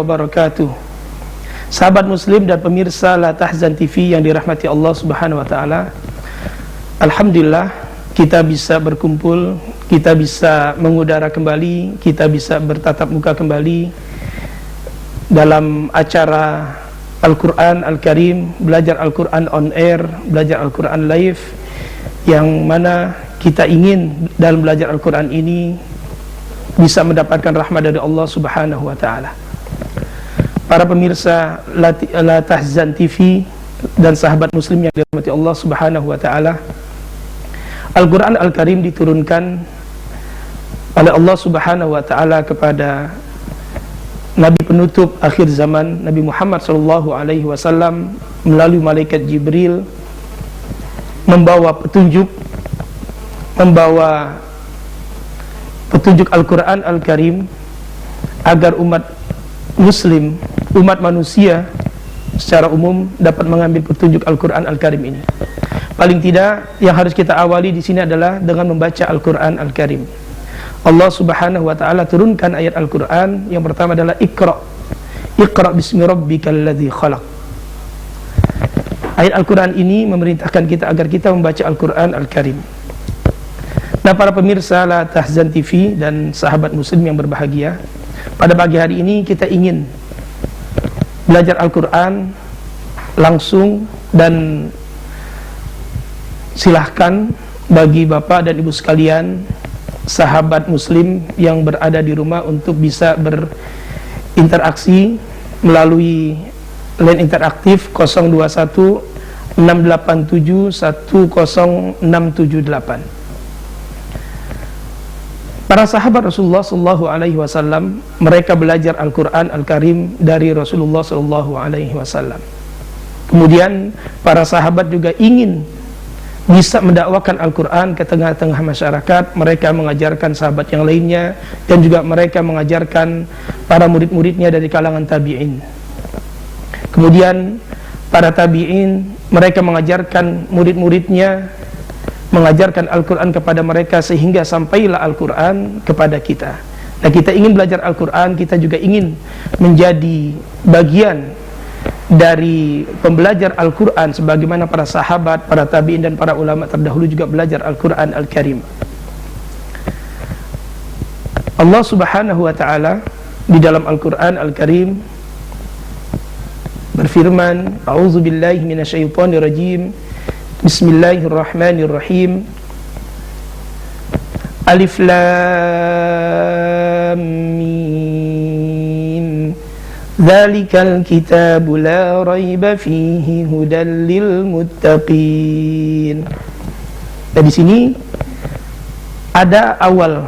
wabarakatuh. Sahabat muslim dan pemirsa La Tahzan TV yang dirahmati Allah Subhanahu wa taala. Alhamdulillah kita bisa berkumpul, kita bisa mengudara kembali, kita bisa bertatap muka kembali dalam acara Al-Quran Al-Karim, belajar Al-Quran on air, belajar Al-Quran live, yang mana kita ingin dalam belajar Al-Quran ini bisa mendapatkan rahmat dari Allah Subhanahu wa taala. Para pemirsa La Tahzan TV dan sahabat muslim yang dirahmati Allah Subhanahu wa taala, Al-Quran Al-Karim diturunkan oleh Allah Subhanahu wa taala kepada Nabi penutup akhir zaman, Nabi Muhammad sallallahu alaihi wasallam, melalui malaikat Jibril, membawa petunjuk Al-Quran Al-Karim agar umat muslim, umat manusia secara umum dapat mengambil petunjuk Al-Quran Al-Karim ini. Paling tidak yang harus kita awali di sini adalah dengan membaca Al-Quran Al-Karim. Allah Subhanahu wa taala turunkan ayat Al-Quran yang pertama adalah Iqra bismi rabbikal ladzi khalaq. Ayat Al-Quran ini memerintahkan kita agar kita membaca Al-Quran Al-Karim. Nah, para pemirsa La Tahzan TV dan sahabat muslim yang berbahagia, pada pagi hari ini kita ingin belajar Al-Quran langsung, dan silahkan bagi bapak dan ibu sekalian, sahabat muslim yang berada di rumah untuk bisa berinteraksi melalui line interaktif 021 687 10678. Para sahabat Rasulullah sallallahu alaihi wasallam, mereka belajar Al-Quran Al-Karim dari Rasulullah sallallahu alaihi wasallam. Kemudian para sahabat juga ingin bisa mendakwakan Al-Quran ke tengah-tengah masyarakat. Mereka mengajarkan sahabat yang lainnya, dan juga mereka mengajarkan para murid-muridnya dari kalangan tabi'in. Kemudian para tabi'in, mereka mengajarkan murid-muridnya, mengajarkan Al-Quran kepada mereka, sehingga sampailah Al-Quran kepada kita. Nah, kita ingin belajar Al-Quran, kita juga ingin menjadi bagian dari pembelajar Al-Quran sebagaimana para sahabat, para tabi'in dan para ulama terdahulu juga belajar Al-Quran Al-Karim. Allah Subhanahu wa ta'ala di dalam Al-Quran Al-Karim berfirman, A'udzubillahi minasyaitonirrajim, Bismillahirrahmanirrahim, Alif Lam Mim, Dzalikal kitabu la raiba fihi hudal lil muttaqin. Nah, di sini ada awal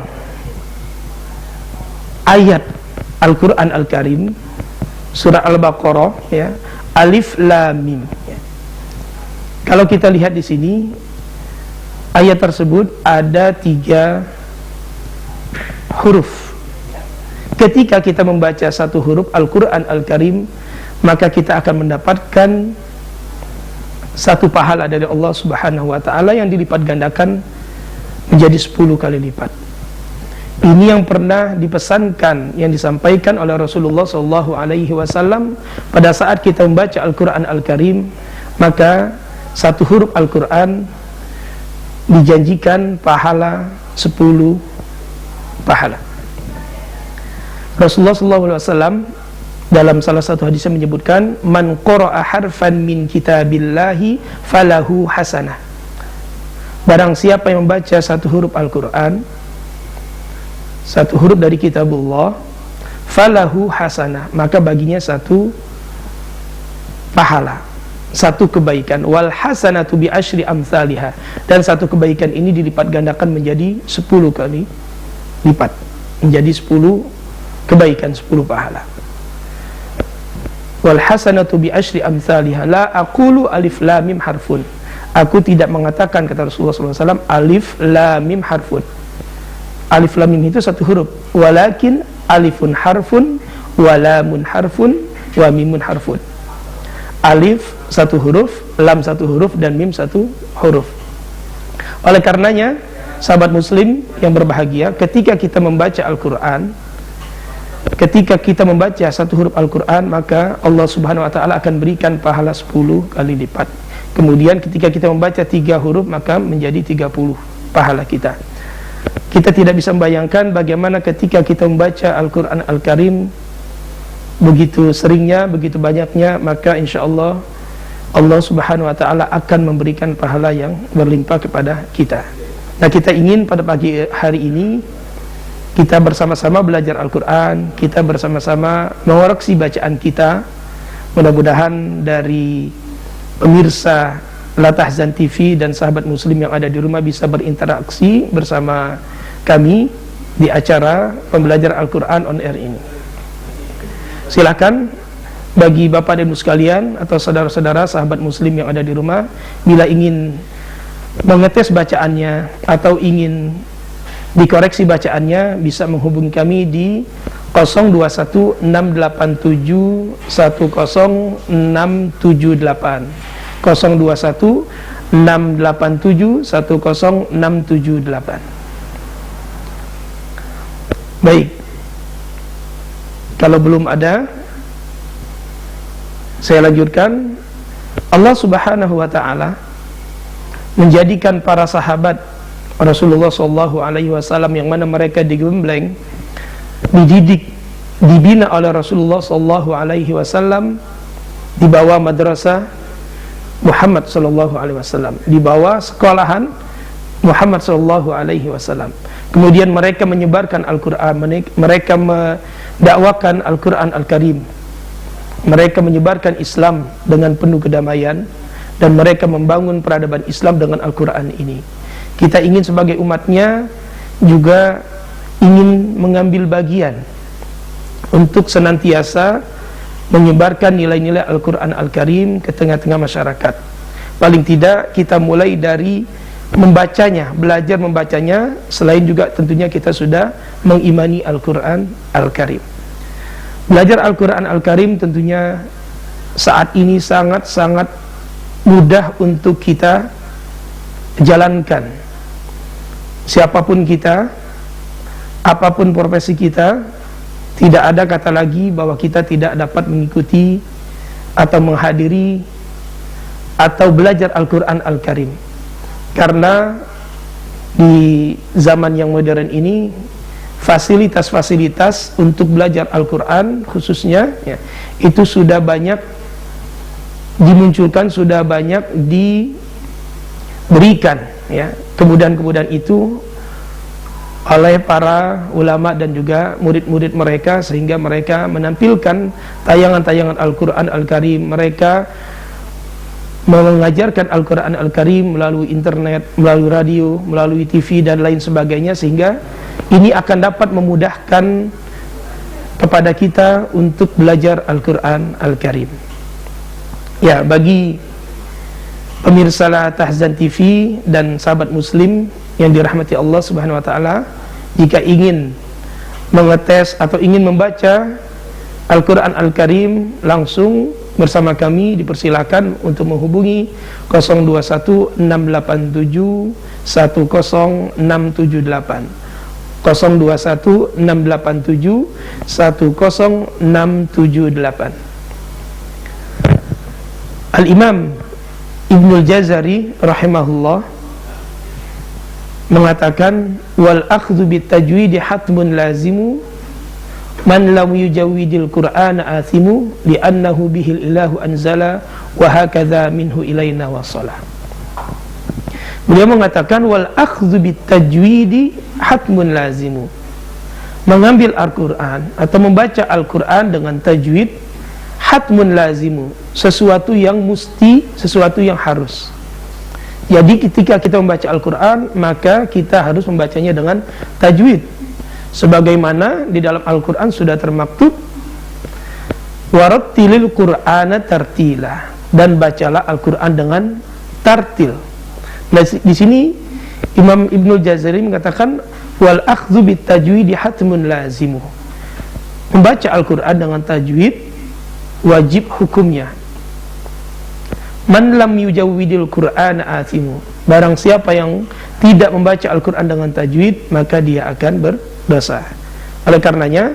ayat Al-Quran Al-Karim, surah Al-Baqarah, ya, Alif Lam Mim. Kalau kita lihat di sini, ayat tersebut ada 3 huruf. Ketika kita membaca satu huruf Al-Quran Al-Karim, maka kita akan mendapatkan satu pahala dari Allah Subhanahu wa ta'ala yang dilipat gandakan menjadi 10 kali lipat. Ini yang pernah dipesankan, yang disampaikan oleh Rasulullah SAW pada saat kita membaca Al-Quran Al-Karim, maka satu huruf Al-Quran dijanjikan pahala 10 pahala. Rasulullah SAW dalam salah satu hadisnya menyebutkan, Man qara'a harfan min kitabillahi falahu hasanah. Barang siapa yang membaca satu huruf Al-Quran, satu huruf dari kitabullah, falahu hasanah, maka baginya satu pahala, satu kebaikan. Wal hasanatu bi asyri amsalihha, dan satu kebaikan ini dilipat gandakan menjadi 10 kali lipat, menjadi 10 kebaikan, 10 pahala. Wal hasanatu bi asyri amsalihha, la aqulu alif lam mim harfun. Aku tidak mengatakan, kata Rasulullah SAW, alif lam mim harfun. Alif lam mim itu satu huruf, walakin alifun harfun, wa lamun harfun, wa mimun harfun. Alif satu huruf, lam satu huruf, dan mim satu huruf. Oleh karenanya, sahabat muslim yang berbahagia, ketika kita membaca Al-Quran, ketika kita membaca satu huruf Al-Quran, maka Allah Subhanahu wa ta'ala akan berikan pahala 10 kali lipat. Kemudian ketika kita membaca 3 huruf, maka menjadi 30 pahala kita. Kita tidak bisa membayangkan bagaimana ketika kita membaca Al-Quran Al-Karim begitu seringnya, begitu banyaknya, maka insya Allah Allah Subhanahu wa ta'ala akan memberikan pahala yang berlimpah kepada kita. Nah, kita ingin pada pagi hari ini kita bersama-sama belajar Al-Quran, kita bersama-sama mengoreksi bacaan kita. Mudah-mudahan dari pemirsa La Tahzan TV dan sahabat muslim yang ada di rumah bisa berinteraksi bersama kami di acara pembelajaran Al-Quran on air ini. Silakan bagi bapak dan ibu sekalian atau saudara-saudara sahabat muslim yang ada di rumah, bila ingin mengetes bacaannya atau ingin dikoreksi bacaannya, bisa menghubungi kami di 021687106778 021687106778. Baik, kalau belum ada, saya lanjutkan. Allah Subhanahu wa ta'ala menjadikan para sahabat Rasulullah SAW yang mana mereka digembleng, dididik, dibina oleh Rasulullah SAW di bawah madrasah Muhammad SAW, di bawah sekolahan Muhammad SAW. Kemudian mereka menyebarkan Al-Quran, mereka mendakwakan Al-Quran Al-Karim, mereka menyebarkan Islam dengan penuh kedamaian, dan mereka membangun peradaban Islam dengan Al-Quran ini. Kita ingin sebagai umatnya juga ingin mengambil bagian untuk senantiasa menyebarkan nilai-nilai Al-Quran Al-Karim ke tengah-tengah masyarakat. Paling tidak kita mulai dari membacanya, belajar membacanya. Selain juga tentunya kita sudah mengimani Al-Quran Al-Karim. Belajar Al-Quran Al-Karim tentunya saat ini sangat-sangat mudah untuk kita jalankan. Siapapun kita, apapun profesi kita, tidak ada kata lagi bahwa kita tidak dapat mengikuti atau menghadiri atau belajar Al-Quran Al-Karim. Karena di zaman yang modern ini, fasilitas-fasilitas untuk belajar Al-Quran khususnya ya, itu sudah banyak dimunculkan, sudah banyak diberikan ya, kemudahan-kemudahan itu oleh para ulama dan juga murid-murid mereka, sehingga mereka menampilkan tayangan-tayangan Al-Quran Al-Karim. Mereka mengajarkan Al-Quran Al-Karim melalui internet, melalui radio, melalui TV dan lain sebagainya, sehingga ini akan dapat memudahkan kepada kita untuk belajar Al-Quran Al-Karim. Ya, bagi pemirsa La Tahzan TV dan sahabat muslim yang dirahmati Allah Subhanahu wa ta'ala, jika ingin mengetes atau ingin membaca Al-Quran Al-Karim langsung bersama kami, dipersilakan untuk menghubungi 021687106778 021687106778. Al-Imam Ibnul Jazari rahimahullah mengatakan, wal akhdhu bit tajwid hatmun lazimu man lam yujawwidil qur'ana athimu li'annahu bihil ilahu anzala wa hakadha minhu ilaina wasala. Beliau mengatakan, wal akhdhu bit tajwid hatmun lazimu, mengambil Al-Quran atau membaca Al-Quran dengan tajwid, hatmun lazimu, sesuatu yang mesti, sesuatu yang harus. Jadi ketika kita membaca Al-Quran, maka kita harus membacanya dengan tajwid, sebagaimana di dalam Al-Quran sudah termaktub, warattilil Qur'ana tartila, dan bacalah Al-Quran dengan tartil. Nah, di sini Imam Ibnul Jazari mengatakan, wal akhdhu bit tajwidi hatmun lazimu, membaca Al-Quran dengan tajwid wajib hukumnya. Man lam yujawwidil Qur'ana athimu, barang siapa yang tidak membaca Al-Quran dengan tajwid, maka dia akan berdosa. Oleh karenanya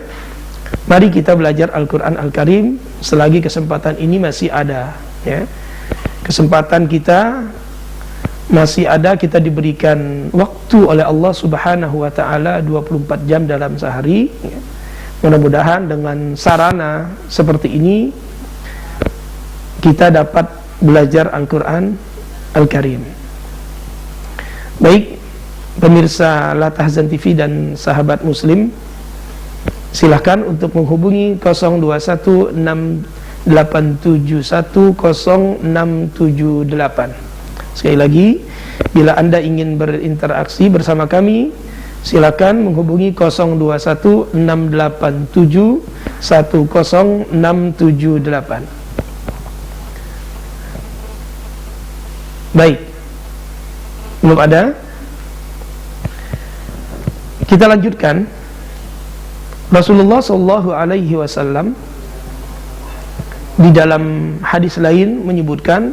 Mari kita belajar Al-Quran Al-Karim selagi kesempatan ini masih ada, ya. Kesempatan kita masih ada, kita diberikan waktu oleh Allah Subhanahu wa Ta'ala 24 jam dalam sehari, ya. Mudah-mudahan dengan sarana seperti ini kita dapat belajar Al-Quran Al-Karim. Baik, pemirsa La Tahzan TV dan sahabat muslim, silahkan untuk menghubungi 0216871067 Sekali lagi, bila Anda ingin berinteraksi bersama kami, silakan menghubungi 0216871067. Baik, belum ada? Kita lanjutkan. Rasulullah SAW di dalam hadis lain menyebutkan,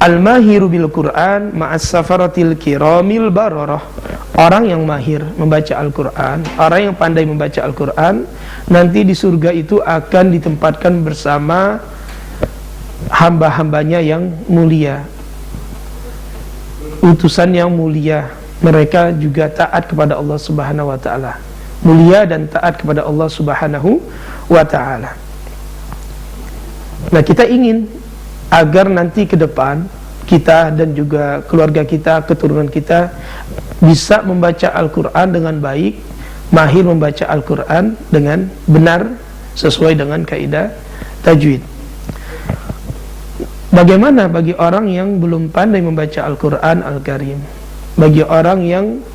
al-mahiru bil Quran ma'as safaratil kiramil bararah. Orang yang mahir membaca Al-Quran, orang yang pandai membaca Al-Quran, nanti di surga itu akan ditempatkan bersama hamba-hambanya yang mulia, utusan yang mulia. Mereka juga taat kepada Allah Subhanahu wa Ta'ala, mulia dan taat kepada Allah Subhanahu wa Ta'ala. Nah, kita ingin agar nanti ke depan kita dan juga keluarga kita, keturunan kita bisa membaca Al-Quran dengan baik, mahir membaca Al-Quran dengan benar sesuai dengan kaidah tajwid. Bagaimana bagi orang yang belum pandai membaca Al-Quran Al-Karim? Bagi orang yang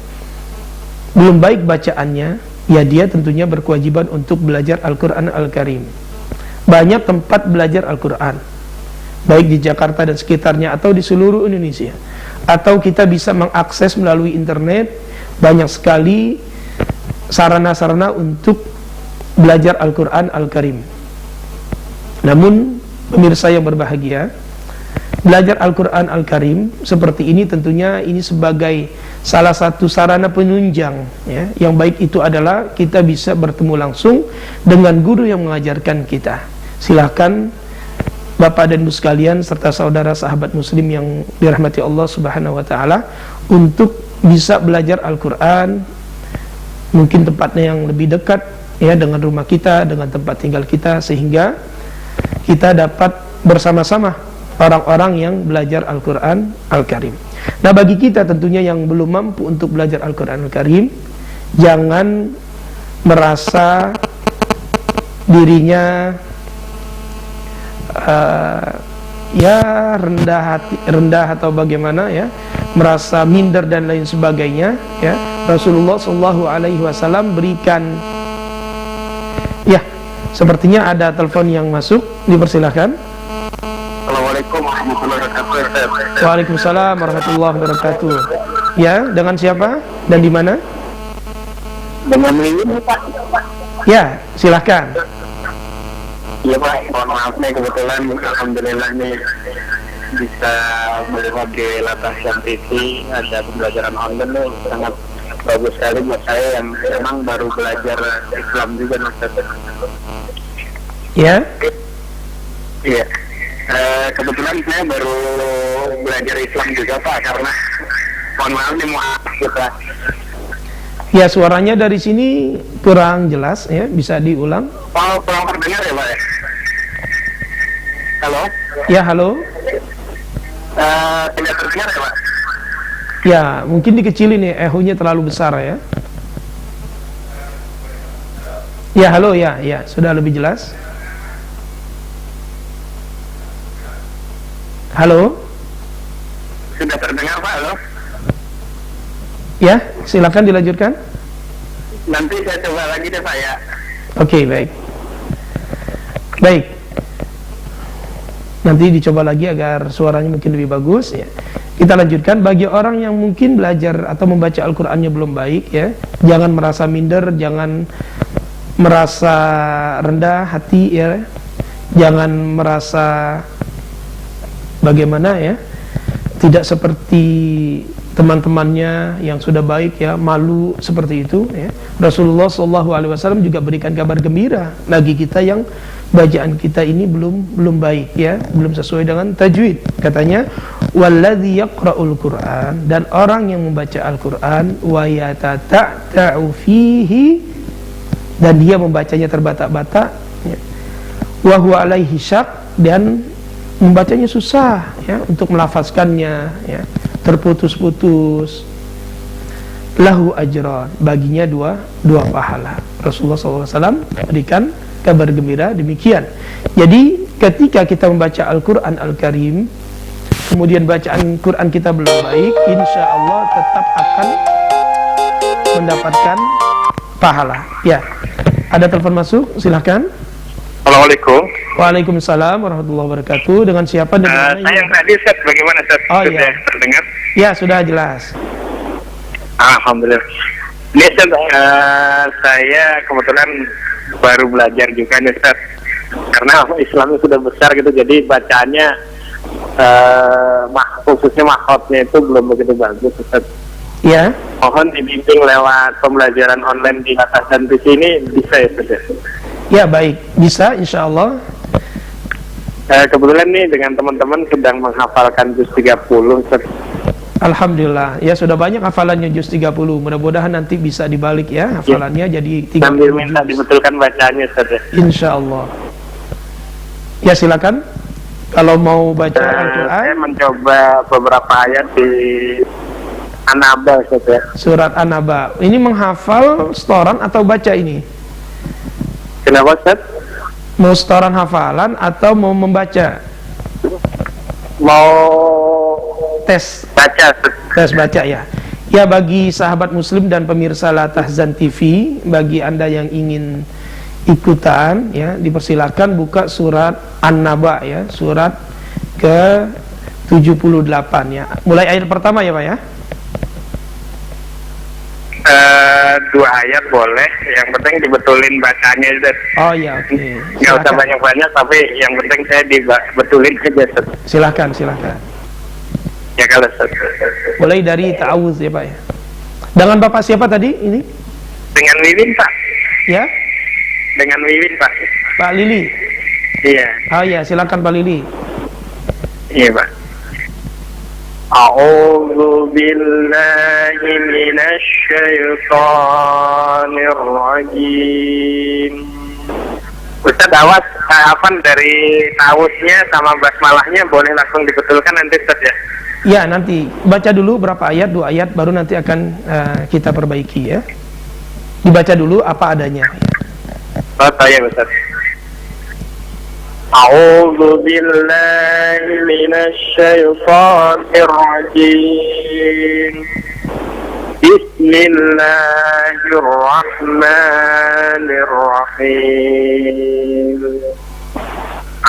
belum baik bacaannya, ya dia tentunya berkewajiban untuk belajar Al-Quran Al-Karim. Banyak tempat belajar Al-Quran, baik di Jakarta dan sekitarnya atau di seluruh Indonesia. Atau kita bisa mengakses melalui internet, banyak sekali sarana-sarana untuk belajar Al-Quran Al-Karim. Namun, pemirsa yang berbahagia, belajar Al-Quran Al-Karim seperti ini tentunya ini sebagai salah satu sarana penunjang, ya. Yang baik itu adalah kita bisa bertemu langsung dengan guru yang mengajarkan kita. Silahkan Bapak dan Ibu sekalian serta saudara sahabat muslim yang dirahmati Allah Subhanahu wa Ta'ala untuk bisa belajar Al-Quran, mungkin tempatnya yang lebih dekat, ya, dengan rumah kita, dengan tempat tinggal kita, sehingga kita dapat bersama-sama orang-orang yang belajar Al-Quran Al-Karim. Nah, bagi kita tentunya yang belum mampu untuk belajar Al-Quran Al-Karim, jangan merasa dirinya ya rendah atau bagaimana, ya, merasa minder dan lain sebagainya, ya. Rasulullah SAW berikan, ya, sepertinya ada telepon yang masuk, dipersilahkan. Assalamualaikum warahmatullahi wabarakatuh. Waalaikumsalam warahmatullahi wabarakatuh. Ya, dengan siapa dan di mana? Dengan ini, Pak. Ya, silahkan. Iya, Pak, mohon maaf nih, kebetulan alhamdulillah nih bisa melihat di La Tahzan TV ada pembelajaran online nih, sangat bagus sekali buat saya yang memang baru belajar Islam juga nih, Ustaz. Ya. Iya. Kebetulan saya baru belajar Islam juga, Pak, karena mohon maaf nih, maaf kita. Ya, suaranya dari sini kurang jelas, ya, bisa diulang. Oh, kurang terdengar ya, Pak, ya? Halo? Ya, halo. Tidak terdengar ya, Pak? Ya, mungkin dikecilin ya, ehonya terlalu besar, ya. Ya, halo, ya, sudah lebih jelas. Halo. Sudah terdengar, Pak? Halo? Ya, silakan dilanjutkan. Nanti saya coba lagi deh, Pak, ya. Oke, baik. Baik. Nanti dicoba lagi agar suaranya mungkin lebih bagus, ya. Kita lanjutkan. Bagi orang yang mungkin belajar atau membaca Al-Qur'annya belum baik, ya, jangan merasa minder, jangan merasa rendah hati, ya. Jangan merasa bagaimana, ya, tidak seperti teman-temannya yang sudah baik ya malu seperti itu ya. Rasulullah SAW juga berikan kabar gembira bagi kita yang bacaan kita ini belum baik ya, belum sesuai dengan tajwid. Katanya walladzi yaqra'ul Qur'an, dan orang yang membaca Al-Qur'an wa yatata'u fihi, dan dia membacanya terbata-bata ya. Wa huwa alaihi syak, dan membacanya susah ya, untuk melafazkannya ya, terputus-putus. Lahu ajran, baginya dua pahala. Rasulullah SAW berikan kabar gembira demikian. Jadi ketika kita membaca Al-Quran Al-Karim, kemudian bacaan Quran kita belum baik, insya Allah tetap akan mendapatkan pahala ya. Ada telepon masuk, silahkan. Assalamualaikum. Waalaikumsalam warahmatullahi wabarakatuh. Dengan siapa? Saya yang tadi, Ustaz, bagaimana, Ustaz? Oh iya, terdengar? ya sudah jelas. Alhamdulillah. Ini, Ustaz, saya kebetulan baru belajar juga nih, Ustaz. Karena Islamnya sudah besar gitu, jadi bacaannya khususnya mahfadznya itu belum begitu bagus, Ustaz. Ya. Mohon dibimbing lewat pembelajaran online di Atasan di sini, bisa ya, Ustaz? Ya baik, bisa insya Allah. Kebetulan nih dengan teman-teman sedang menghafalkan juz 30, Ustaz. Alhamdulillah, ya sudah banyak hafalannya juz 30. Mudah-mudahan nanti bisa dibalik ya hafalannya ya, jadi 30. Sambil minta dibetulkan bacaannya, Ustaz. Insya Allah. Ya silakan. Kalau mau baca Al-Quran, saya mencoba beberapa ayat di An-Naba, Ustaz, ya. Surat An-Naba. Ini menghafal setoran atau baca ini? Kenapa, Ustaz? Mau setoran hafalan atau mau membaca? Mau Tes baca, Ustaz. tes baca ya. Ya, bagi sahabat muslim dan pemirsa La Tahzan TV, bagi Anda yang ingin ikutan ya, dipersilakan buka surat An-Naba ya, surat ke 78 ya. Mulai ayat pertama ya Pak ya. 2 ayat boleh, yang penting dibetulin bacanya, Ustaz. Oh iya, oke. Nggak usah banyak-banyak, tapi yang penting saya dibetulin aja, Ustaz. Silakan. Ya kalau, Ustaz. Mulai dari ta'awuz ya Pak ya. Dengan Bapak siapa tadi ini? Dengan Wiwin, Pak. Ya? Dengan Wiwin, Pak. Pak Lili. Iya. Oh iya, silakan Pak Lili. Iya, Pak. A'udzu billahi minasy syaithanir rajim. Ustaz, awas hafal dari ta'awuznya sama basmalahnya boleh langsung dibetulkan nanti, Ustaz, ya. Ya, nanti baca dulu berapa ayat, 2 ayat baru nanti akan kita perbaiki ya. Dibaca dulu apa adanya. Oh, saya, Ustaz. A'udzu billahi minasy syaithanir rajim. Bismillahirrahmanirrahim.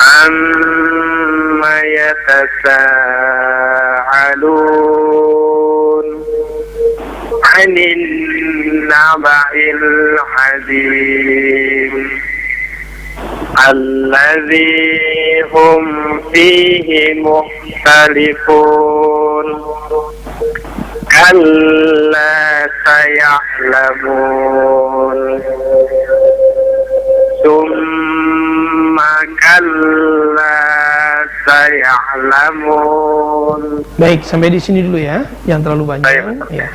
Amma yatasaalun 'anil naba'il 'azim alladzi hum fihi mukhtalifun. Kalla saya'lamun. Summa kalla saya'lamun. Baik, sampai di sini dulu ya. Yang terlalu banyak ya.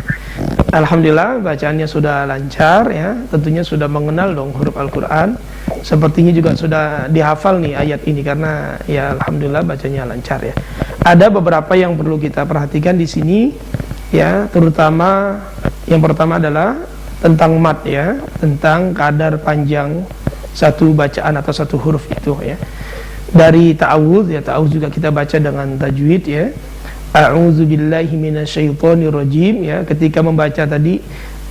Alhamdulillah bacaannya sudah lancar ya. Tentunya sudah mengenal dong huruf Al-Qur'an. Sepertinya juga sudah dihafal nih ayat ini, karena ya alhamdulillah bacanya lancar ya. Ada beberapa yang perlu kita perhatikan di sini ya, terutama yang pertama adalah tentang mat ya, tentang kadar panjang satu bacaan atau satu huruf itu ya. Dari ta'awudz ya, ta'awudz juga kita baca dengan tajwid ya. A'udzu billahi minasyaitonir rajim ya. Ketika membaca tadi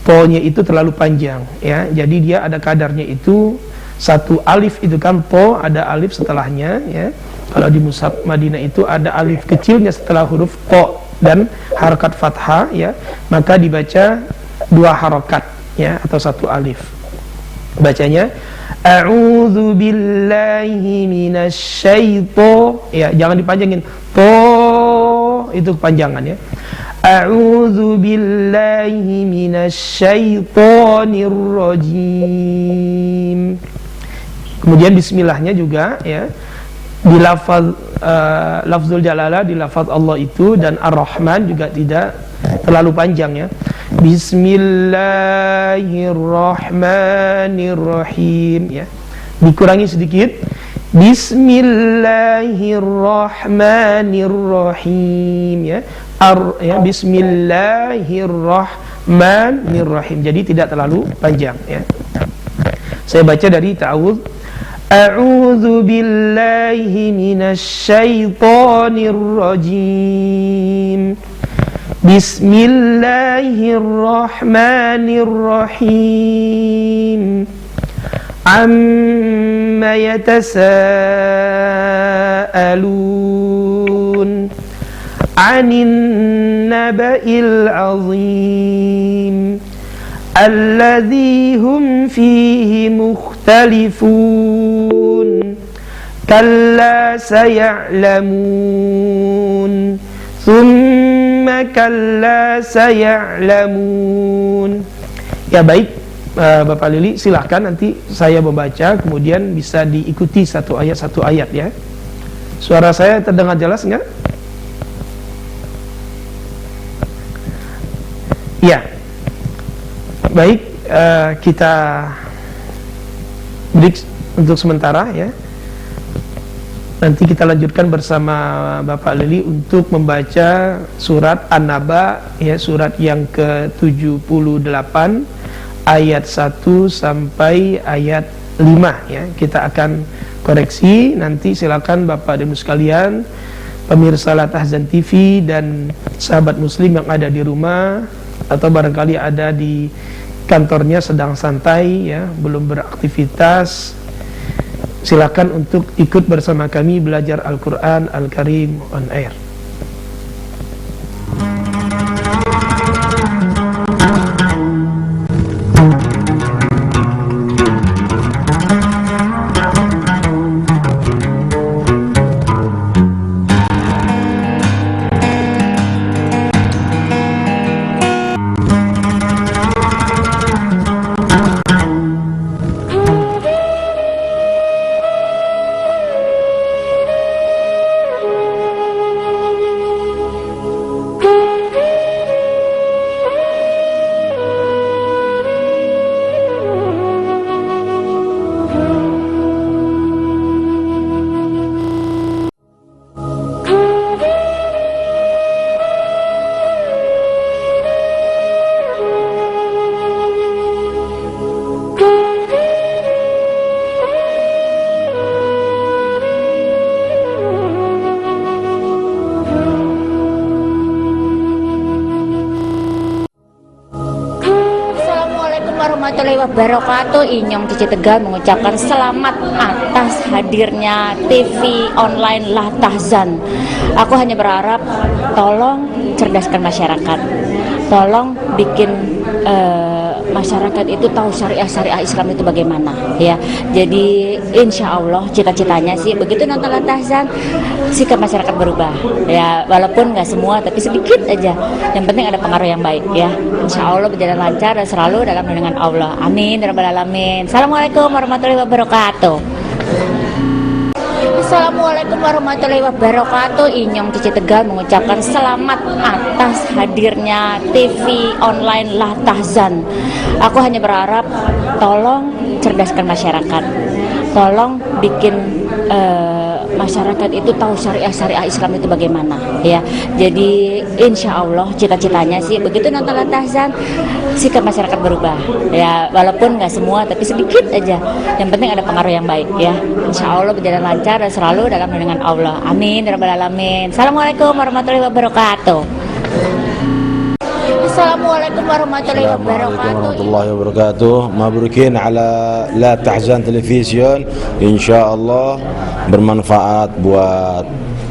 po-nya itu terlalu panjang ya. Jadi dia ada kadarnya itu, satu alif itu kan po, ada alif setelahnya ya. Kalau di mushaf Madinah itu ada alif kecilnya setelah huruf po dan harakat fathah ya, maka dibaca 2 harakat ya, atau 1 alif. Bacanya a'udzu billahi minasyaito ya, jangan dipanjangin to, itu kepanjangan ya. A'udzu billahi minasyaitonir rajim. Kemudian bismillahnya juga ya, di lafzul jalalah, di lafaz Allah itu, dan Ar-Rahman juga tidak terlalu panjang ya. Bismillahirrahmanirrahim ya, dikurangi sedikit. Bismillahirrahmanirrahim ya. Bismillahirrahmanirrahim. Jadi tidak terlalu panjang ya. Saya baca dari ta'awudz. A'udzu billahi minasyaitonir rajim. Bismillahirrahmanirrahim. Amma yatasaalun 'anil naba'il 'azim alladzi hum fihi mukhtalifun kalla saya'lamun thumma kalla saya'lamun. Ya baik, Bapak Lili, silahkan nanti saya membaca, kemudian bisa diikuti satu ayat ya. Suara saya terdengar jelas enggak? Ya. Baik, kita break untuk sementara ya. Nanti kita lanjutkan bersama Bapak Lili untuk membaca surat An-Naba ya, surat yang ke-78 ayat 1 sampai ayat 5 ya. Kita akan koreksi nanti. Silakan Bapak dan Ibu sekalian, pemirsa La Tahzan TV dan sahabat muslim yang ada di rumah atau barangkali ada di kantornya sedang santai ya, belum beraktivitas, silakan untuk ikut bersama kami belajar Al-Quran Al-Karim on air. warahmatullahi wabarakatuh. Inyong Cici Tegal mengucapkan selamat atas hadirnya TV online La Tahzan. Aku hanya berharap tolong cerdaskan masyarakat, tolong bikin masyarakat itu tahu syariah Islam itu bagaimana ya. Jadi insya Allah cita-citanya sih begitu nonton La Tahzan sikap masyarakat berubah ya, walaupun nggak semua tapi sedikit aja, yang penting ada pengaruh yang baik ya. Insya Allah berjalan lancar dan selalu dalam lindungan Allah, amin ya rabbal alamin. Assalamualaikum warahmatullahi wabarakatuh. Assalamualaikum warahmatullahi wabarakatuh. Inyong Cici Tegal mengucapkan selamat atas hadirnya TV online La Tahzan. Aku hanya berharap tolong cerdaskan masyarakat, tolong bikin masyarakat itu tahu syariah Islam itu bagaimana ya. Jadi insya Allah cita-citanya sih begitu nonton La Tahzan sikap masyarakat berubah ya, walaupun nggak semua tapi sedikit aja, yang penting ada pengaruh yang baik ya. Insya Allah berjalan lancar dan selalu dalam lindungan Allah, amin ya rabbal alamin. Assalamualaikum warahmatullahi wabarakatuh. Assalamualaikum warahmatullahi wabarakatuh. Mabrukin ala La Tahzan Television. Insyaallah bermanfaat buat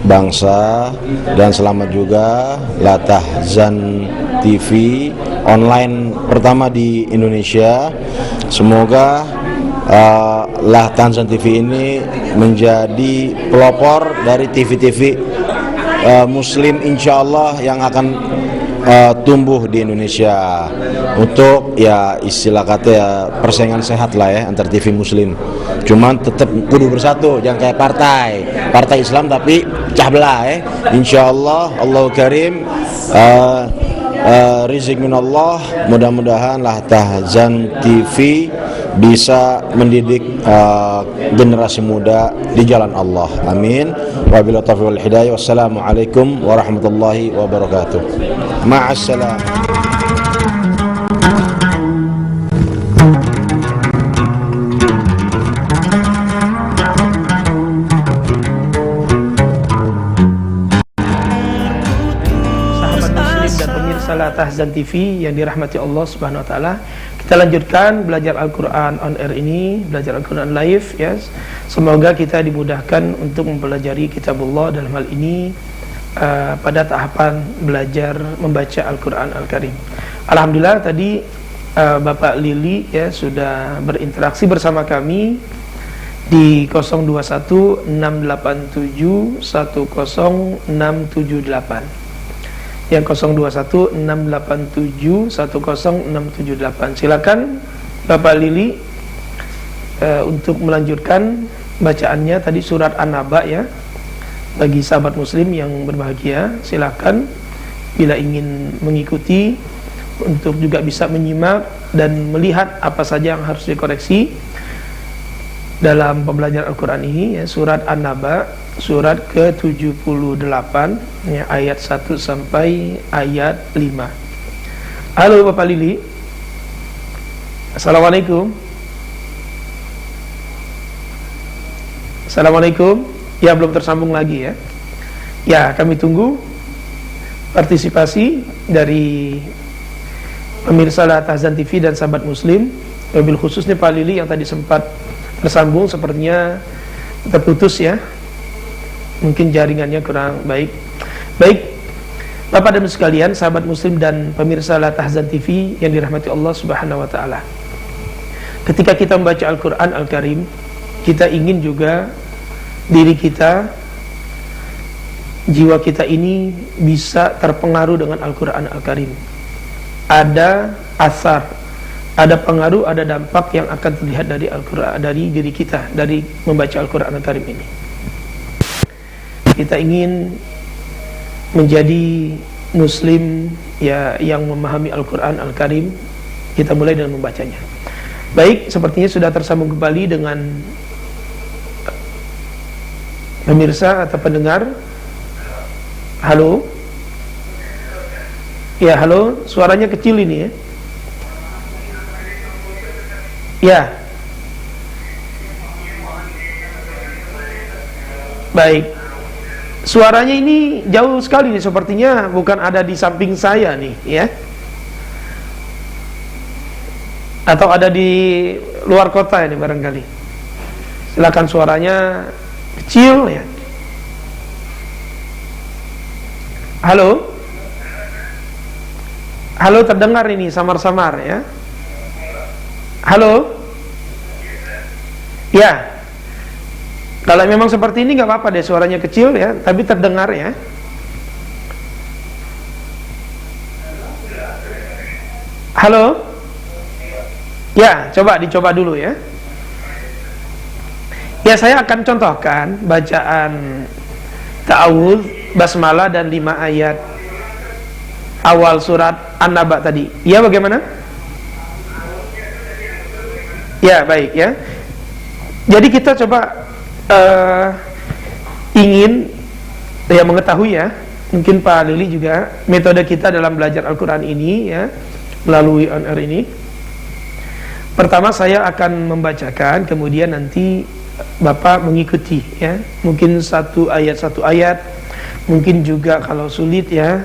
bangsa dan selamat juga La Tahzan TV online pertama di Indonesia. Semoga La Tahzan TV ini menjadi pelopor dari TV-TV Muslim insyaallah yang akan tumbuh di Indonesia untuk ya istilah kata ya persaingan sehat lah ya antar TV Muslim. Cuman tetap kudu bersatu, jangan kayak partai Islam tapi pecah belah ya. Insyaallah Allahu Karim, rizq minallah, mudah-mudahan lah Tahzan TV bisa mendidik generasi muda di jalan Allah. Amin. Wabillahi taufiq wal hidayah. Wassalamualaikum warahmatullahi wabarakatuh. Ma'assalam. Tahzan TV yang dirahmati Allah Subhanahu wa taala. Kita lanjutkan belajar Al-Qur'an on air ini, belajar Al-Qur'an live ya. Semoga kita dimudahkan untuk mempelajari kitabullah dalam hal ini pada tahapan belajar membaca Al-Qur'an Al-Karim. Alhamdulillah tadi Bapak Lili ya sudah berinteraksi bersama kami di 021 687 10678. Yang 021 687 10678. Silakan Bapak Lili untuk melanjutkan bacaannya tadi surat An-Naba ya. Bagi sahabat muslim yang berbahagia, silakan bila ingin mengikuti untuk juga bisa menyimak dan melihat apa saja yang harus dikoreksi dalam pembelajaran Al-Quran ini ya, surat An-Naba surat ke-78 ya, ayat 1 sampai ayat 5. Halo Bapak Lili. Assalamualaikum. Assalamualaikum. Ya, belum tersambung lagi ya. Ya, kami tunggu partisipasi dari pemirsa Tahzan TV dan sahabat muslim. Wabil khususnya Pak Lili yang tadi sempat tersambung sepertinya terputus ya. Mungkin jaringannya kurang baik. Baik, Bapak dan sekalian, sahabat muslim dan pemirsa Tahzan TV yang dirahmati Allah Subhanahu wa taala. Ketika kita membaca Al-Qur'an Al-Karim, kita ingin juga diri kita, jiwa kita ini bisa terpengaruh dengan Al-Qur'an Al-Karim. Ada asar, ada pengaruh, ada dampak yang akan terlihat dari Al-Qur'an, dari diri kita, dari membaca Al-Qur'an Al-Karim ini. Kita ingin menjadi muslim ya yang memahami Al-Qur'an Al-Karim. Kita mulai dengan membacanya. Baik, sepertinya sudah tersambung kembali dengan pemirsa atau pendengar. Halo. Ya, halo. Suaranya kecil ini ya. Ya. Baik. Suaranya ini jauh sekali nih, sepertinya bukan ada di samping saya nih ya. Atau ada di luar kota ini barangkali. Silakan, suaranya kecil ya. Halo. Halo, terdengar ini samar-samar ya. Halo. Ya. Kalau memang seperti ini nggak apa-apa deh, suaranya kecil ya, tapi terdengar ya. Halo? Ya, dicoba dulu ya. Ya, saya akan contohkan bacaan ta'awudz, basmalah dan 5 ayat awal surat An-Naba tadi. Ya, bagaimana? Ya, baik ya. Jadi kita coba ingin ya mengetahui ya, mungkin Pak Lili juga, metode kita dalam belajar Al-Quran ini ya, melalui on air ini. Pertama saya akan membacakan, kemudian nanti Bapak mengikuti ya, mungkin satu ayat, mungkin juga kalau sulit ya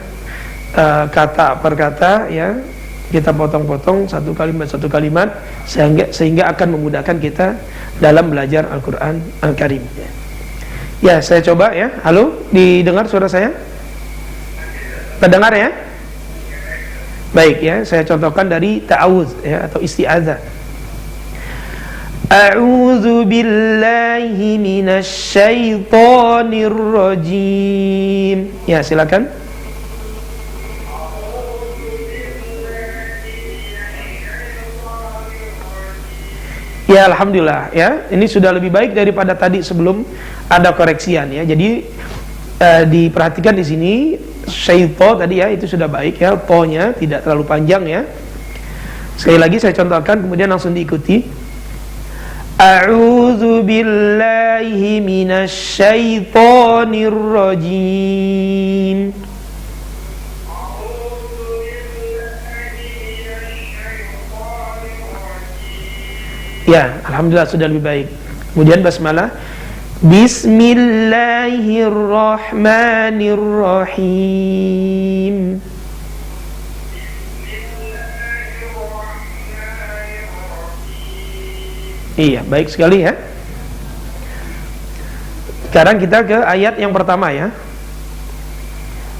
kata per kata ya, kita potong-potong satu kalimat sehingga akan memudahkan kita dalam belajar Al-Quran Al-Karim. Ya, saya coba ya. Halo, didengar suara saya? Terdengar ya? Baik ya, saya contohkan dari ta'awudz ya, atau isti'adzah. A'udzu billahi minasy syaithanir rajim. Ya, silakan. Ya, alhamdulillah ya. Ini sudah lebih baik daripada tadi sebelum ada koreksian ya. Jadi diperhatikan di sini syaito tadi ya, itu sudah baik ya, to-nya tidak terlalu panjang ya. Sekali lagi saya contohkan, kemudian langsung diikuti. A'udzu billahi minasy syaithanir rajim. Ya, alhamdulillah sudah lebih baik. Kemudian basmalah. Bismillahirrahmanirrahim. Iya, baik sekali ya. Sekarang kita ke ayat yang pertama ya.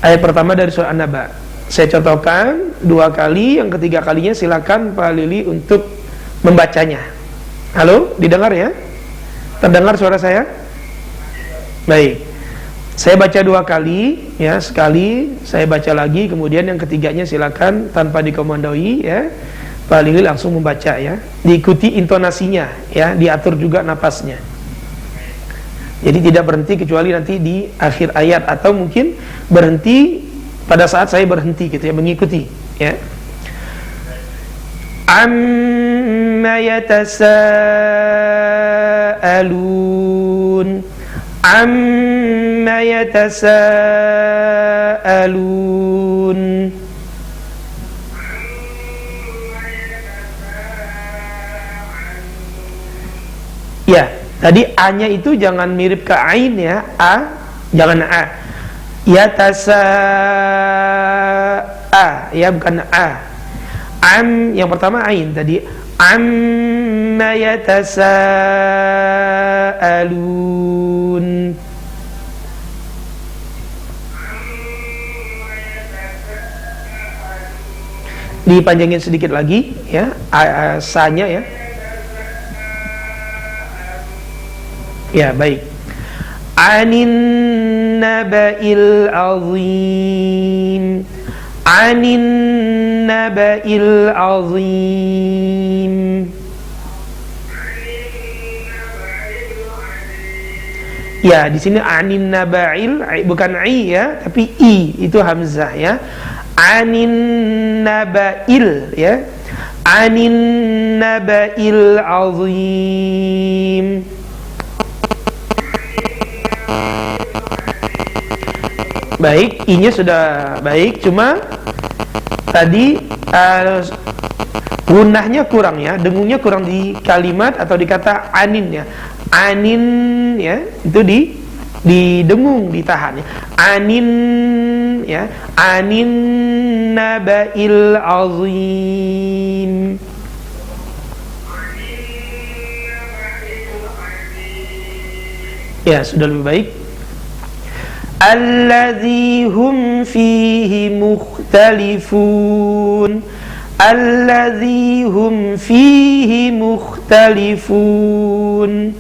Ayat pertama dari surah An-Naba. Saya contohkan 2 kali, yang ketiga kalinya silakan Pak Lili untuk membacanya. Halo, didengar ya? Terdengar suara saya? Baik. Saya baca 2 kali ya, sekali saya baca lagi, kemudian yang ketiganya silakan tanpa dikomandoi ya. Pak Lili langsung membaca ya. Diikuti intonasinya ya, diatur juga napasnya. Jadi tidak berhenti kecuali nanti di akhir ayat, atau mungkin berhenti pada saat saya berhenti gitu ya, mengikuti ya. Amma yatasaalun, amma yatasaalun. Ya, tadi A-nya itu jangan mirip ke ain ya, A, jangan A. A ya, bukan A. Am yang pertama ain tadi. Amma yatasaalun. Dipanjangin sedikit lagi ya, sa-nya ya. Ya, baik. Anin naba'il azim. Anin naba'il azim. Ya, di sini anin naba'il, bukan i ya, tapi i, itu hamzah ya. Anin naba'il ya. Anin naba'il azim. Baik, i-nya sudah baik, cuma tadi gunahnya kurang ya, dengungnya kurang di kalimat atau di kata anin ya. Anin ya, itu didengung, ditahan ya. Anin ya, anin naba'il azim. Ya, sudah lebih baik. Alladzi hum fihi mukhtalifun. Alladzi hum fihi mukhtalifun.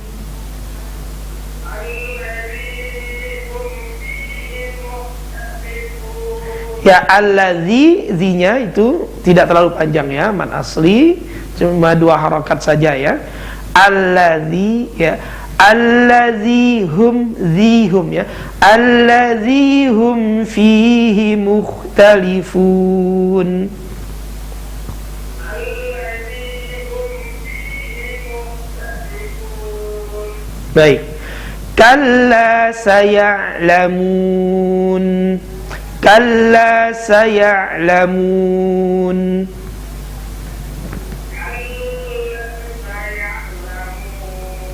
Ya, alladzi, zi-nya itu tidak terlalu panjang ya, mad asli cuma 2 harakat saja ya. Alladzi ya, alladzi hum, zihum ya, alladzi hum fihi mukhtalifun. Baik. Kalla saya'lamun. Kalla saya'lamun.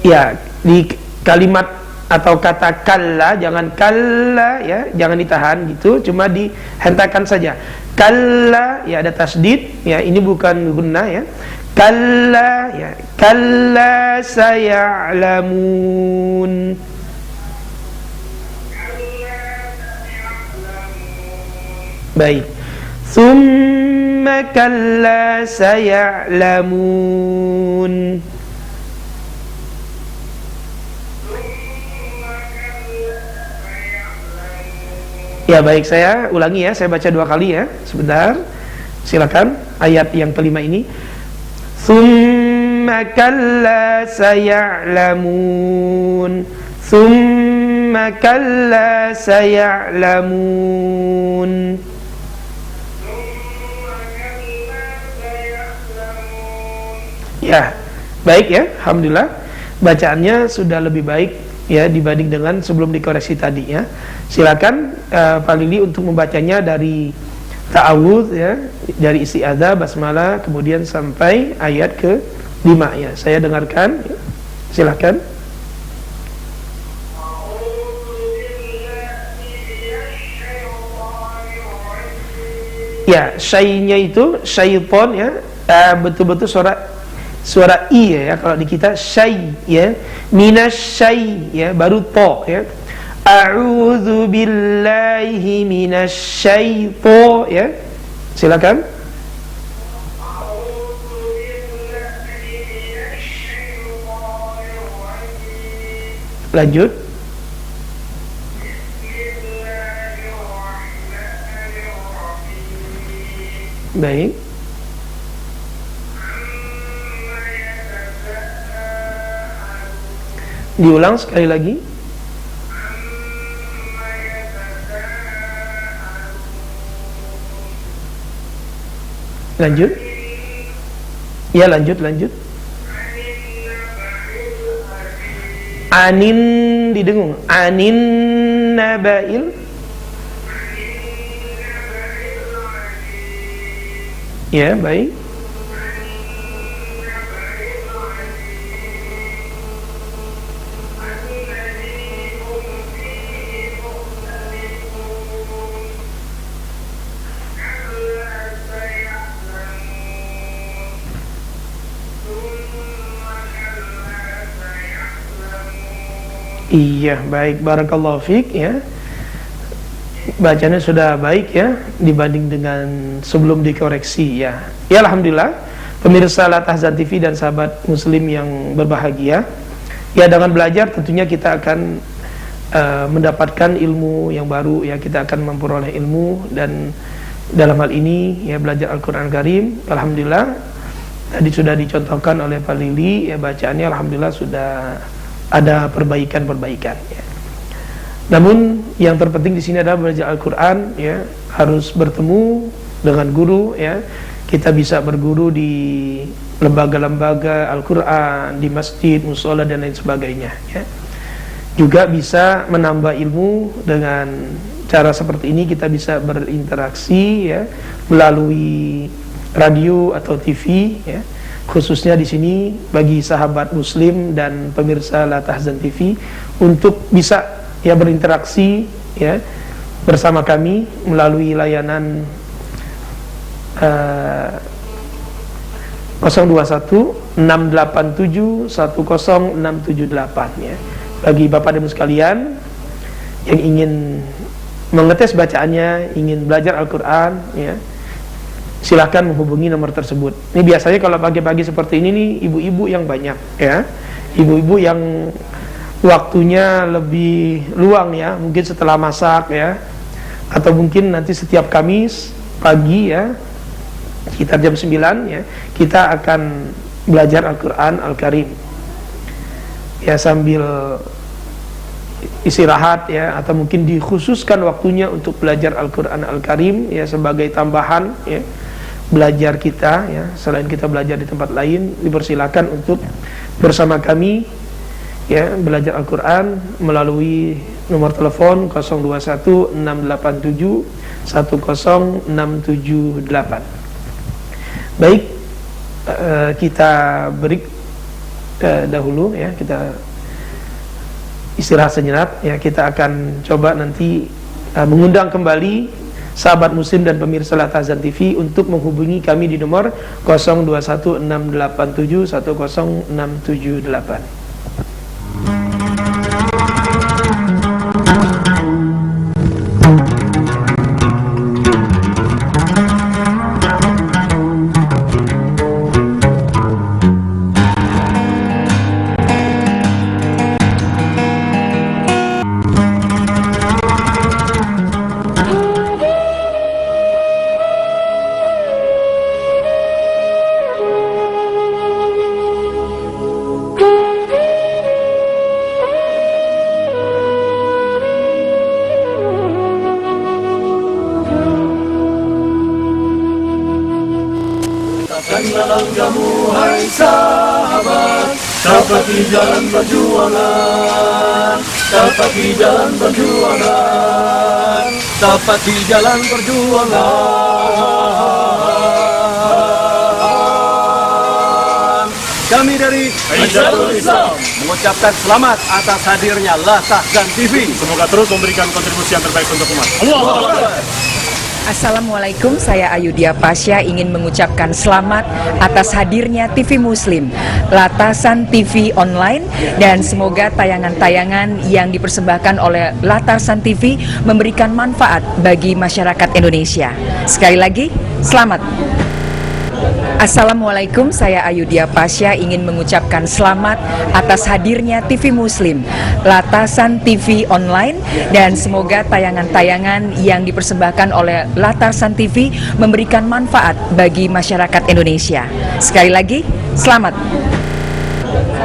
Ya, di kalimat atau kata kalla, jangan kalla ya, jangan ditahan gitu, cuma dihentakan saja. Kalla ya, ada tasdid ya, ini bukan gunnah ya. Kalla ya, kalla saya'lamun. Baik. Tsumma kalla saya'lamun. Ya, baik, saya ulangi ya, saya baca 2 kali ya. Sebentar. Silakan ayat yang kelima ini. Tsumma Thumma kalla saya'lamun. Thumma kalla saya'lamun. Ya, baik ya, alhamdulillah. Bacaannya sudah lebih baik ya dibanding dengan sebelum dikoreksi tadi ya. Silakan Pak Lili untuk membacanya dari ta'awudz ya, dari isti'adzah, basmalah, kemudian sampai ayat ke-5 ya. Saya dengarkan. Silakan. Ya, syai'nya itu syaiton ya, betul-betul suara i ya, kalau di kita syai ya, minasyai ya, baru to ya. A'udzu billahi minasyaito ya. Silakan. Lanjut. Baik. Diulang sekali lagi. Lanjut. Ya, lanjut. Anin didengung. Anin nabail. Ya, baik. Iya, baik, barakallahu fiik ya. Bacanya sudah baik ya dibanding dengan sebelum dikoreksi ya. Ya, alhamdulillah. Pemirsa La Tahzan TV dan sahabat muslim yang berbahagia. Ya, dengan belajar tentunya kita akan mendapatkan ilmu yang baru ya, kita akan memperoleh ilmu, dan dalam hal ini ya belajar Al-Qur'an Karim. Alhamdulillah tadi sudah dicontohkan oleh Pak Lili ya, bacaannya alhamdulillah sudah ada perbaikan ya. Namun yang terpenting di sini adalah belajar Al-Qur'an ya, harus bertemu dengan guru ya. Kita bisa berguru di lembaga-lembaga Al-Qur'an, di masjid, mushola dan lain sebagainya ya. Juga bisa menambah ilmu dengan cara seperti ini. Kita bisa berinteraksi ya melalui radio atau TV ya. Khususnya di sini bagi sahabat muslim dan pemirsa La Tahzan TV untuk bisa ya berinteraksi ya bersama kami melalui layanan 021 687 10678 ya. Bagi Bapak dan Ibu sekalian yang ingin mengetes bacaannya, ingin belajar Al-Qur'an ya, silahkan menghubungi nomor tersebut. Ini biasanya kalau pagi-pagi seperti ini nih ibu-ibu yang banyak ya, ibu-ibu yang waktunya lebih luang ya, mungkin setelah masak ya, atau mungkin nanti setiap Kamis pagi ya sekitar jam 9 ya, kita akan belajar Al-Qur'an Al-Karim ya, sambil istirahat ya, atau mungkin dikhususkan waktunya untuk belajar Al-Qur'an Al-Karim ya, sebagai tambahan ya belajar kita ya. Selain kita belajar di tempat lain, dipersilakan untuk bersama kami ya belajar Al-Qur'an melalui nomor telepon 021 687 10678. Baik, kita break dahulu ya, kita istirahat sejenak ya. Kita akan coba nanti mengundang kembali sahabat muslim dan pemirsa La Tahzan TV untuk menghubungi kami di nomor 021 687 10678. Janganlah langkahmu hai sahabat, tapaki jalan perjuangan, tapaki jalan perjuangan, tapaki jalan perjuangan. Kami dari Hizbul Islam mengucapkan selamat atas hadirnya La Tahzan TV. Semoga terus memberikan kontribusi yang terbaik untuk umat. Allahu Akbar. Assalamualaikum, saya Ayudhya Pasha ingin mengucapkan selamat atas hadirnya TV Muslim, La Tahzan TV online, dan semoga tayangan-tayangan yang dipersembahkan oleh La Tahzan TV memberikan manfaat bagi masyarakat Indonesia. Sekali lagi, selamat. Assalamualaikum, saya Ayudhya Pasha ingin mengucapkan selamat atas hadirnya TV Muslim, La Tahzan TV online, dan semoga tayangan-tayangan yang dipersembahkan oleh La Tahzan TV memberikan manfaat bagi masyarakat Indonesia. Sekali lagi, selamat.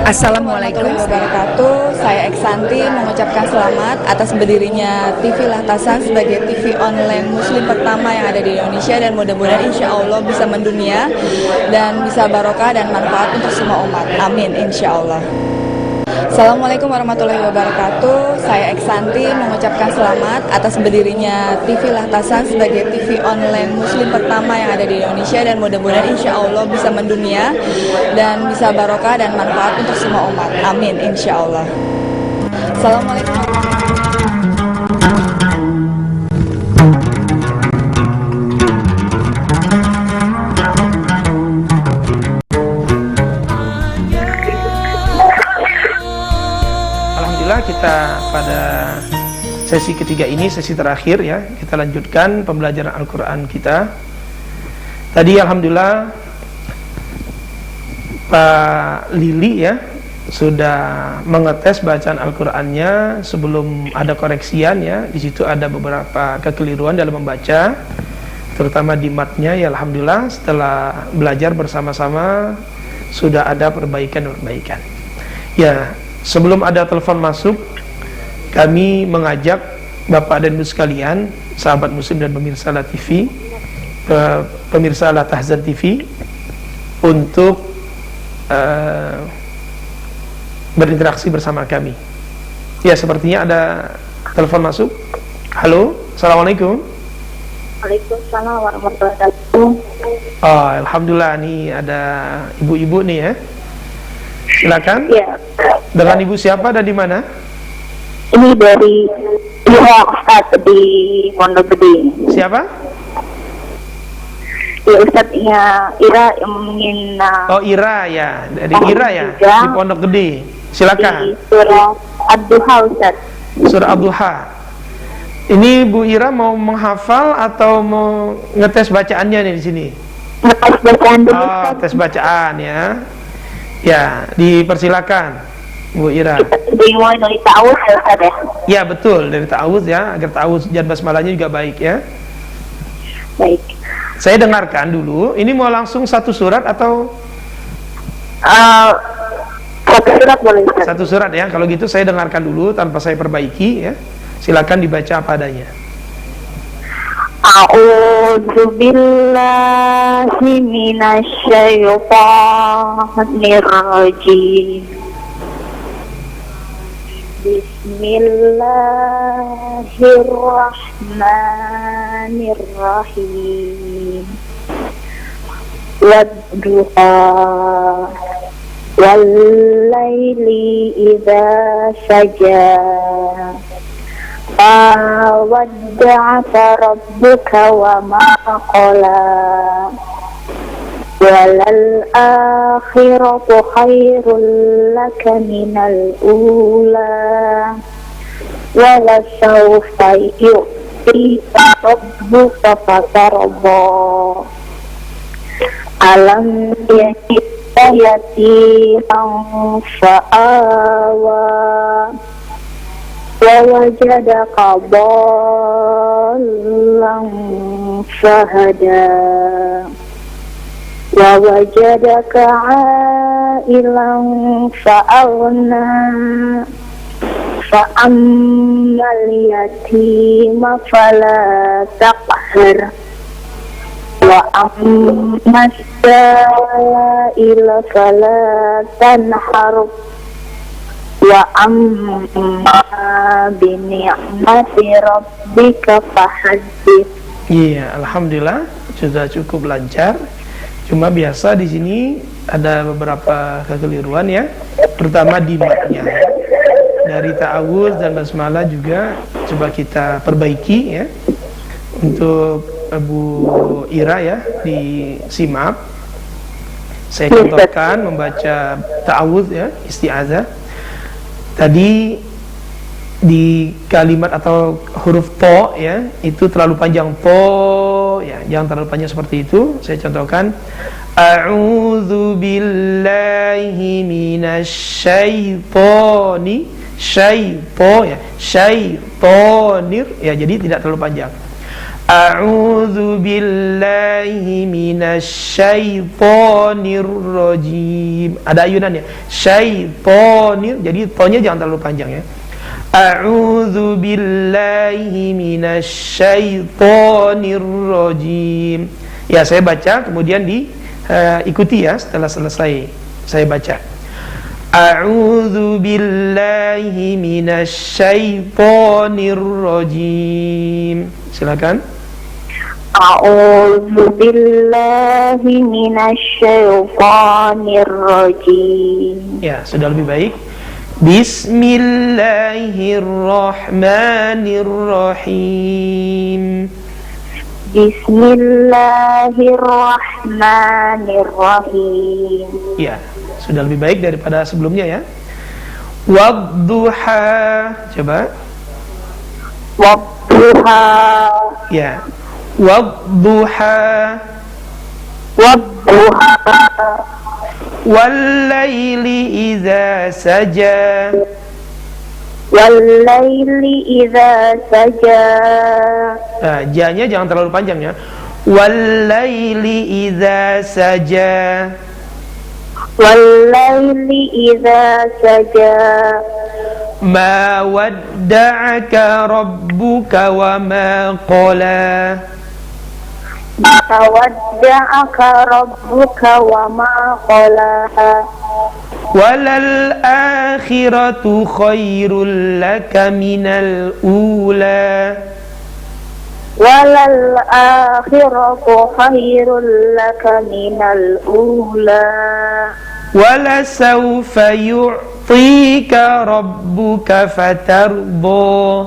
Assalamualaikum warahmatullahi wabarakatuh. Saya Eksanti mengucapkan selamat atas berdirinya TV La Tahzan sebagai TV online Muslim pertama yang ada di Indonesia, dan mudah-mudahan insya Allah bisa mendunia dan bisa barokah dan manfaat untuk semua umat. Amin, insya Allah. Assalamualaikum warahmatullahi wabarakatuh. Saya Eksanti mengucapkan selamat atas berdirinya TV La Tahzan sebagai TV online Muslim pertama yang ada di Indonesia, dan mudah-mudahan insya Allah bisa mendunia dan bisa barokah dan manfaat untuk semua umat. Amin, insya Allah. Assalamualaikum. Kita pada sesi ketiga ini, sesi terakhir ya, kita lanjutkan pembelajaran Al-Quran kita. Tadi alhamdulillah Pak Lili ya sudah mengetes bacaan Al-Qurannya sebelum ada koreksian ya. Di situ ada beberapa kekeliruan dalam membaca, terutama di matnya ya. Alhamdulillah setelah belajar bersama-sama sudah ada perbaikan-perbaikan ya. Sebelum ada telepon masuk, kami mengajak Bapak dan Ibu sekalian, sahabat Muslim dan pemirsa La TV, pemirsa La Tahzan TV, untuk berinteraksi bersama kami. Ya, sepertinya ada telepon masuk. Halo, assalamualaikum. Waalaikumsalam warahmatullahi wabarakatuh. Oh, alhamdulillah, nih ada ibu-ibu nih ya. Silakan. Ya. Dengan ibu siapa dan di mana? Ini dari Ustadz di Pondok Gede. Siapa? Ya, Ustadznya Ira yang ingin. Oh, Ira ya, dari Ira ya, juga di Pondok Gede. Silakan. Di surah Ad-Duha, Ustadz. Surah Ad-Duha. Ini Bu Ira mau menghafal atau mau ngetes bacaannya nih di sini? Ngetes bacaan dulu. Oh, tes bacaan ya. Ya, dipersilakan Bu Ira. Dimulai dari ta'awuz ya, Ustadz ya? Ya, betul, dari ta'awuz ya, agar ta'awuz dan basmalahnya juga baik ya. Baik. Saya dengarkan dulu, ini mau langsung satu surat atau? Satu surat boleh, Ustadz? Satu surat ya, kalau gitu saya dengarkan dulu tanpa saya perbaiki ya. Silakan dibaca apa adanya. A'udzu billahi minasy syaithanir rajim. Bismillahirrahmanirrahim. Wad-duha wal-laili idza saja. Wada'aka rabbuka wa ma qala. Walal akhiratu khairul laka minal ula. Wala sawfa yu'tika rabbuka fatarda. Alam yajidka yatiman fa'awa. ووجدك ضالا فهدى ووجدك عائلا فأغنى فأما اليتيم فلا تقهر وأما السائل فلا تنهر وأما بنعمة ربك فحدث. Iya, alhamdulillah sudah cukup lancar. Cuma biasa di sini ada beberapa kekeliruan ya, terutama di matnya. Dari ta'awudz dan basmalah juga coba kita perbaiki ya. Untuk Abu Ira ya, disimak. Saya contohkan membaca ta'awudz ya, isti'adzah. Tadi di kalimat atau huruf to ya, itu terlalu panjang to ya, jangan terlalu panjang seperti itu. Saya contohkan a'udzu billahi minasyaitoni syaito ya, syaitonir ya, jadi tidak terlalu panjang. A'udzu billahi minasyaitonir rajim. Ada ayunannya. Syaitonir, jadi to-nya jangan terlalu panjang ya. A'udzu billahi minasyaitonir rajim. Ya, saya baca kemudian diikuti ya setelah selesai saya baca. A'udzu billahi minasyaitonir rajim. Silakan. A'udzu billahi minasyaitonir rajim. Ya, sudah lebih baik. Bismillahirrahmanirrahim. Bismillahirrahmanirrahim. Ya, sudah lebih baik daripada sebelumnya ya. Wadduha. Coba. Wadduha. Ya. Wadduha. Wadduha. Wallaili idza saja. Wallaili idza saja. Nah, ja-nya jangan terlalu panjang ya. Wallaili idza saja. Wallaili idza saja. Ma wadda'aka rabbuka wa ma qala. Ma wadda'aka rabbuka wa ma qala. Walal akhiratu khairul laka minal ula. Walal akhiratu khairul laka minal ula. Wala sawfa yu'tika rabbuka fatarda.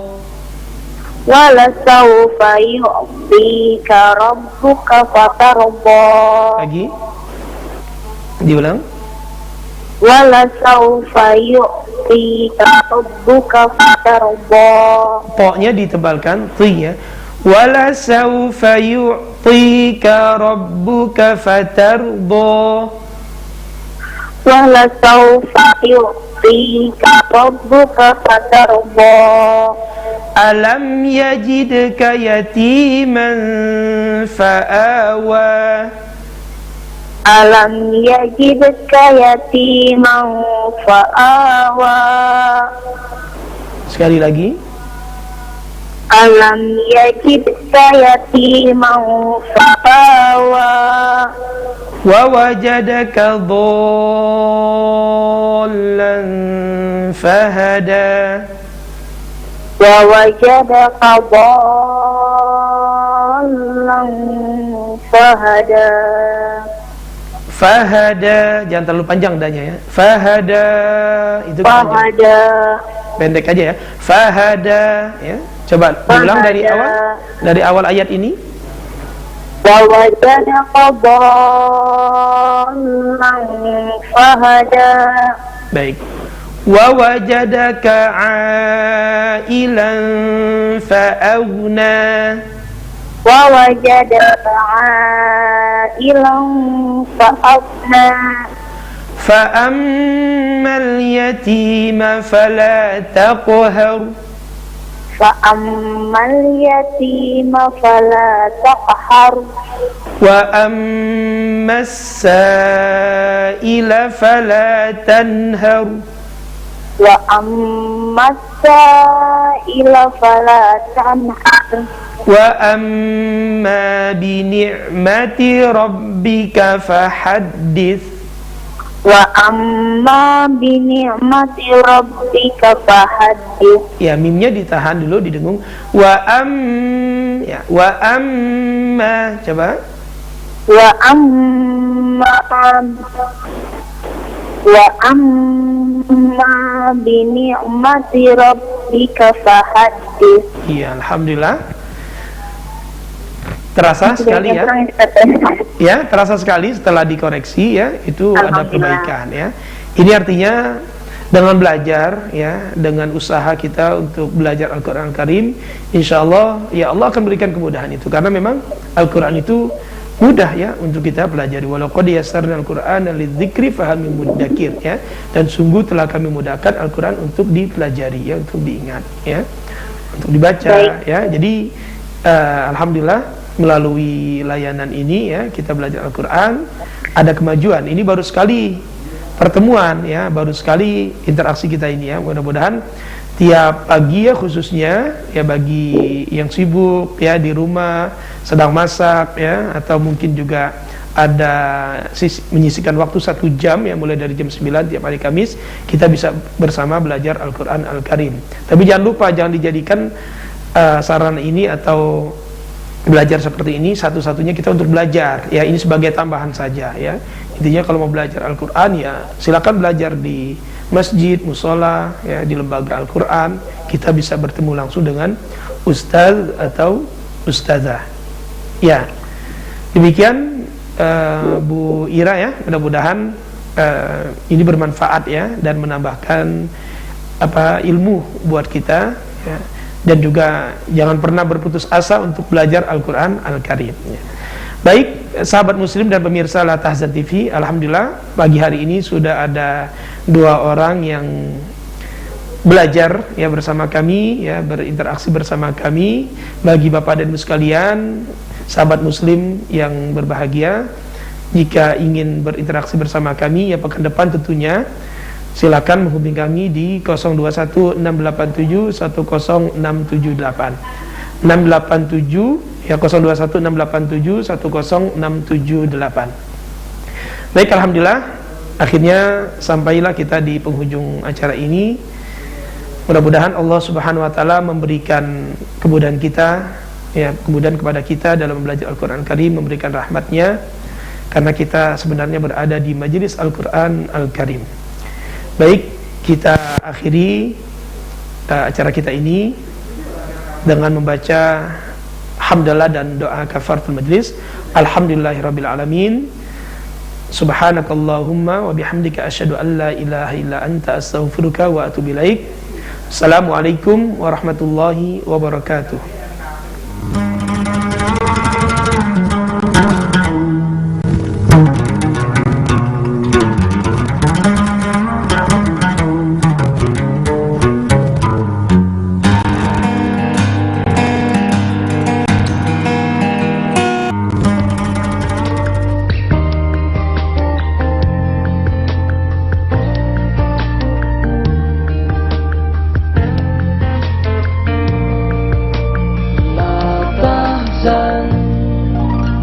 Wala sawfa yu'tika rabbuka fatarda. Lagi. Diulang. Wala sawfa yu'tika rabbuka fatarda. To-nya ditebalkan, ti ya. Wala sawfa yu'tika rabbuka fatarda. Wala sawfa yu'tika rabbuka fatarda. Alam yajidka yatiman fa'awa. Alam yajidka yatiman fa'awa. Sekali lagi. Alam yajidka yatiman fa'awa. Wa wajadaka dhallan fahada. Wa wajadaka dhallan fahada. Fahada, jangan terlalu panjang danya ya. Fahada, itu Fahada. pendek aja ya. Fahada ya. Coba ulang dari awal ayat ini. Wa wajadaka dhallan fahada. Baik. Wa wajadaka ailan fa'auna. Wa wajadaka ailan fa'aghna. Fa'ammal yatima fala taqhar. Fa'ammal yatima fala taqhar. Wa ammas sa'ila fala tanhar. wa ammas sa'ila fala tanhar. Wa amma bi ni'mati rabbika fahaddits. Wa amma bi ni'mati rabbika fahaddits. Ya, mimnya ditahan dulu, didengung. Wa amma, coba. Wa amma bi ni'mati rabbika fahaddits. Iya, alhamdulillah. Terasa sekali ya. Ya, terasa sekali setelah dikoreksi ya, itu ada perbaikan ya. Ini artinya dengan belajar ya, dengan usaha kita untuk belajar Al-Qur'an Al-Karim, insyaallah ya Allah akan berikan kemudahan itu, karena memang Al-Qur'an itu mudah ya untuk kita pelajari. Walau qad yassarna al-Qur'ana lidzikri fahal min muddakir ya, dan sungguh telah kami mudahkan Al-Qur'an untuk dipelajari ya, untuk diingat ya, untuk dibaca ya. Jadi alhamdulillah melalui layanan ini ya, kita belajar Al-Quran, ada kemajuan. Ini baru sekali pertemuan ya, baru sekali interaksi kita ini ya. Mudah-mudahan tiap pagi ya, khususnya ya bagi yang sibuk ya di rumah sedang masak ya, atau mungkin juga ada menyisihkan waktu 1 jam ya, mulai dari jam 9 tiap hari Kamis, kita bisa bersama belajar Al-Quran Al-Karim. Tapi jangan lupa, jangan dijadikan sarana ini atau belajar seperti ini satu-satunya kita untuk belajar ya, ini sebagai tambahan saja ya. Intinya kalau mau belajar Al-Quran ya silakan belajar di masjid, musola ya, di lembaga Al-Quran. Kita bisa bertemu langsung dengan ustaz atau ustazah ya. Demikian Bu Ira ya, mudah-mudahan ini bermanfaat ya, dan menambahkan ilmu buat kita ya. Dan juga jangan pernah berputus asa untuk belajar Al-Quran Al-Karim ya. Baik sahabat muslim dan pemirsa La Tahzan TV, alhamdulillah pagi hari ini sudah ada 2 orang yang belajar ya bersama kami ya, berinteraksi bersama kami. Bagi Bapak dan Ibu sekalian, sahabat muslim yang berbahagia, jika ingin berinteraksi bersama kami ya pekan depan tentunya, silakan menghubungi kami di 021687106786 ya, 021687106788. Baik, alhamdulillah akhirnya sampailah kita di penghujung acara ini. Mudah-mudahan Allah Subhanahu wa taala memberikan kemudahan kita ya, kemudahan kepada kita dalam belajar Al-Qur'an Karim, memberikan rahmatnya, karena kita sebenarnya berada di majelis Al-Qur'an Al-Karim. Baik, kita akhiri acara kita ini dengan membaca hamdalah dan doa kafaratul majlis. Alhamdulillahirabbil alamin. Subhanakallahumma wa bihamdika asyhadu an la ilaha illa anta astaghfiruka wa atubu ilaik. Assalamualaikum warahmatullahi wabarakatuh.